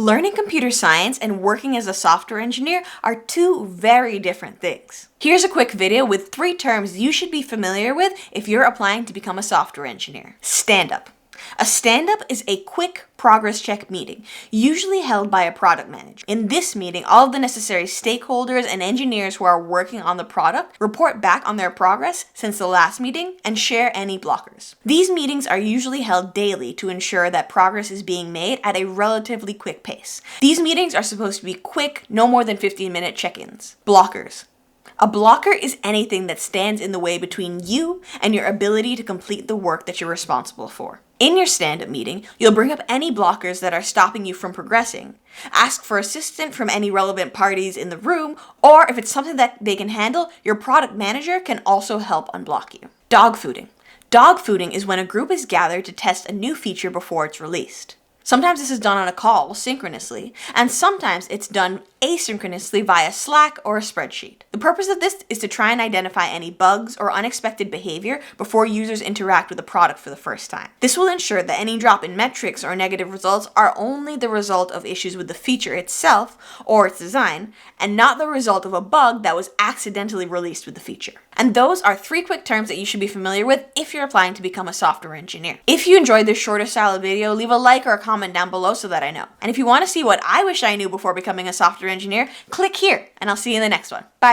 Learning computer science and working as a software engineer are two very different things. Here's a quick video with 3 terms you should be familiar with if you're applying to become a software engineer. Stand-up. A stand-up is a quick progress check meeting, usually held by a product manager. In this meeting, all of the necessary stakeholders and engineers who are working on the product report back on their progress since the last meeting and share any blockers. These meetings are usually held daily to ensure that progress is being made at a relatively quick pace. These meetings are supposed to be quick, no more than 15-minute check-ins. Blockers. A blocker is anything that stands in the way between you and your ability to complete the work that you're responsible for. In your stand-up meeting, you'll bring up any blockers that are stopping you from progressing, ask for assistance from any relevant parties in the room, or if it's something that they can handle, your product manager can also help unblock you. Dogfooding. Dogfooding is when a group is gathered to test a new feature before it's released. Sometimes this is done on a call, synchronously, and sometimes it's done asynchronously via Slack or a spreadsheet. The purpose of this is to try and identify any bugs or unexpected behavior before users interact with the product for the first time. This will ensure that any drop in metrics or negative results are only the result of issues with the feature itself or its design, and not the result of a bug that was accidentally released with the feature. And those are 3 quick terms that you should be familiar with if you're applying to become a software engineer. If you enjoyed this shorter style of video, leave a like or a comment down below so that I know. And if you want to see what I wish I knew before becoming a software engineer, click here, and I'll see you in the next one. Bye.